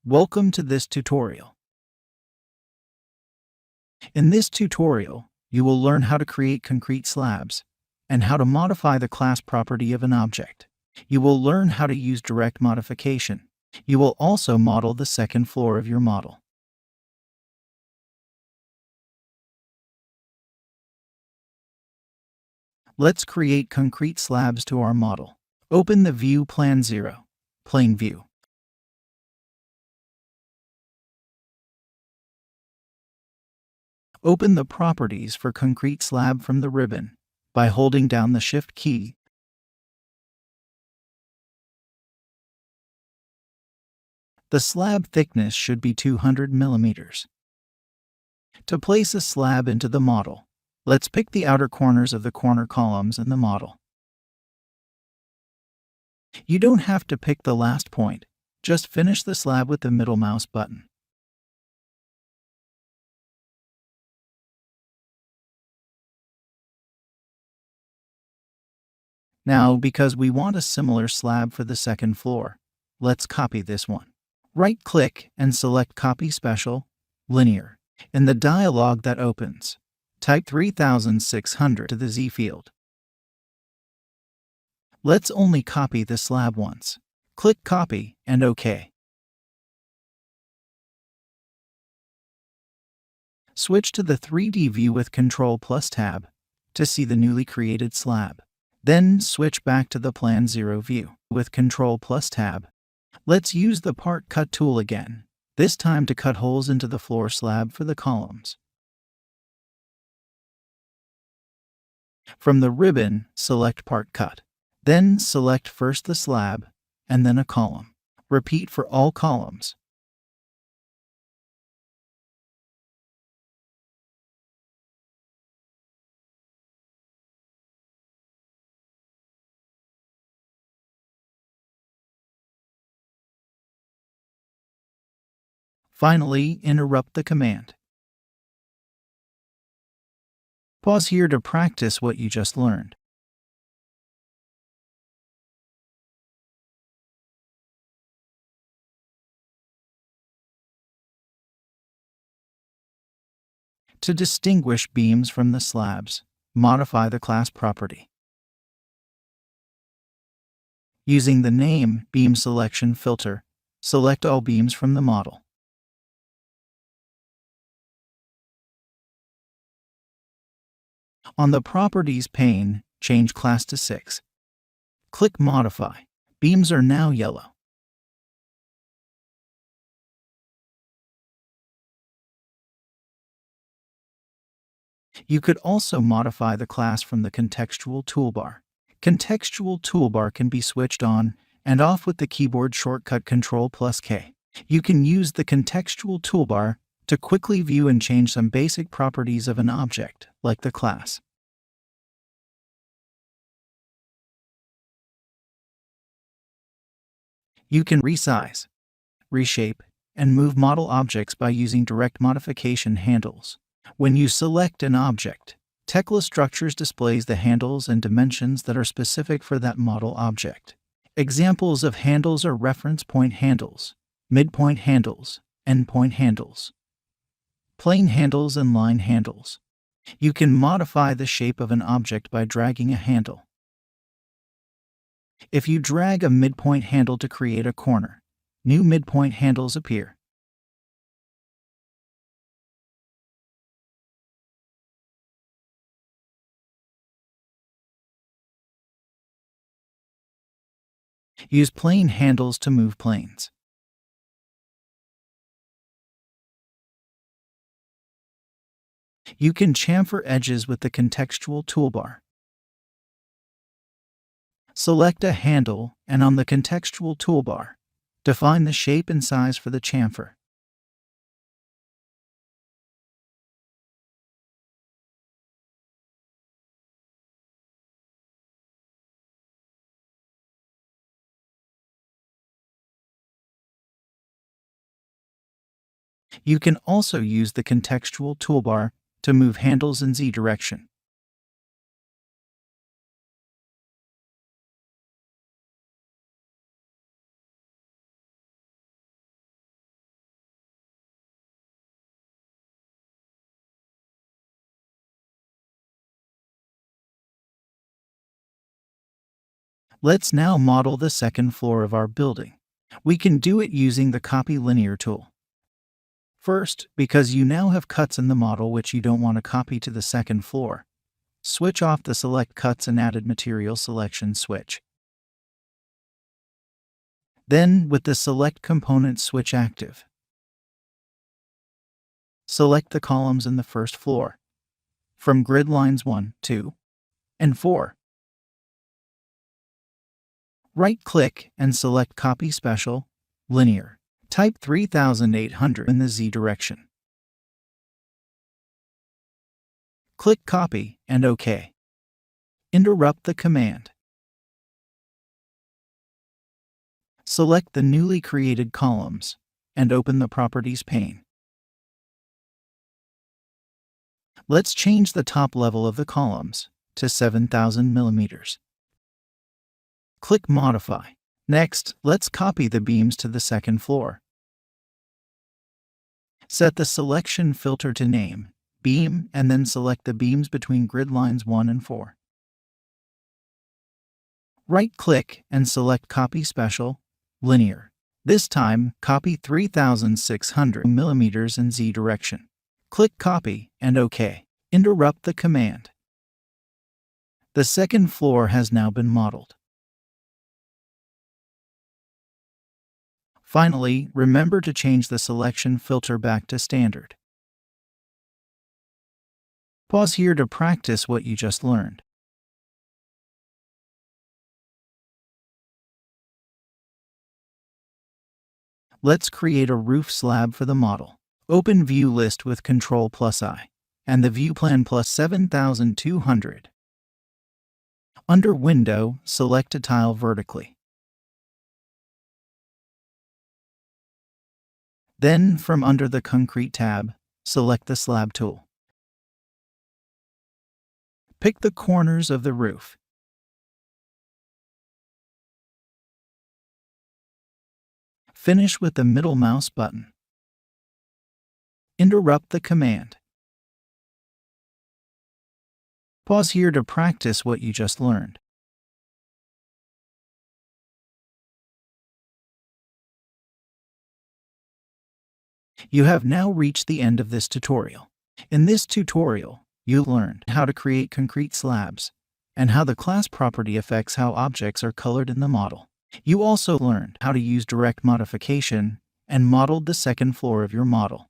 Welcome to this tutorial. In this tutorial, you will learn how to create concrete slabs and how to modify the class property of an object. You will learn how to use direct modification. You will also model the second floor of your model. Let's create concrete slabs to our model. Open the View Plan 0, Plane View. Open the Properties for Concrete Slab from the ribbon by holding down the Shift key. The slab thickness should be 200 millimeters. To place a slab into the model, let's pick the outer corners of the corner columns in the model. You don't have to pick the last point, just finish the slab with the middle mouse button. Now, because we want a similar slab for the second floor, let's copy this one. Right-click and select Copy Special, Linear. In the dialog that opens, type 3600 to the Z field. Let's only copy the slab once. Click Copy and OK. Switch to the 3D view with Ctrl+Tab to see the newly created slab. Then switch back to the Plan 0 view with Ctrl+Tab. Let's use the Part Cut tool again, this time to cut holes into the floor slab for the columns. From the ribbon, select Part Cut. Then select first the slab, and then a column. Repeat for all columns. Finally, interrupt the command. Pause here to practice what you just learned. To distinguish beams from the slabs, modify the class property. Using the name Beam Selection filter, select all beams from the model. On the Properties pane, change class to 6. Click Modify. Beams are now yellow. You could also modify the class from the Contextual toolbar. Contextual toolbar can be switched on and off with the keyboard shortcut Ctrl+K. You can use the Contextual toolbar to quickly view and change some basic properties of an object, like the class. You can resize, reshape, and move model objects by using direct modification handles. When you select an object, Tekla Structures displays the handles and dimensions that are specific for that model object. Examples of handles are reference point handles, midpoint handles, endpoint handles, plane handles, and line handles. You can modify the shape of an object by dragging a handle. If you drag a midpoint handle to create a corner, new midpoint handles appear. Use plane handles to move planes. You can chamfer edges with the Contextual toolbar. Select a handle and on the Contextual toolbar, define the shape and size for the chamfer. You can also use the Contextual toolbar to move handles in Z direction. Let's now model the second floor of our building. We can do it using the Copy Linear tool. First, because you now have cuts in the model which you don't want to copy to the second floor, switch off the Select Cuts and Added Material Selection switch. Then, with the Select Component switch active, select the columns in the first floor from grid lines 1, 2, and 4. Right-click and select Copy Special, Linear. Type 3800 in the Z direction. Click Copy and OK. Interrupt the command. Select the newly created columns and open the Properties pane. Let's change the top level of the columns to 7,000 millimeters. Click Modify. Next, let's copy the beams to the second floor. Set the selection filter to Name, Beam, and then select the beams between grid lines 1 and 4. Right-click and select Copy Special, Linear. This time, copy 3,600 millimeters in Z direction. Click Copy and OK. Interrupt the command. The second floor has now been modeled. Finally, remember to change the selection filter back to standard. Pause here to practice what you just learned. Let's create a roof slab for the model. Open View List with Ctrl+I and the View Plan plus 7200. Under Window, select a tile vertically. Then, from under the Concrete tab, select the Slab tool. Pick the corners of the roof. Finish with the middle mouse button. Interrupt the command. Pause here to practice what you just learned. You have now reached the end of this tutorial. In this tutorial, you learned how to create concrete slabs and how the class property affects how objects are colored in the model. You also learned how to use direct modification and modeled the second floor of your model.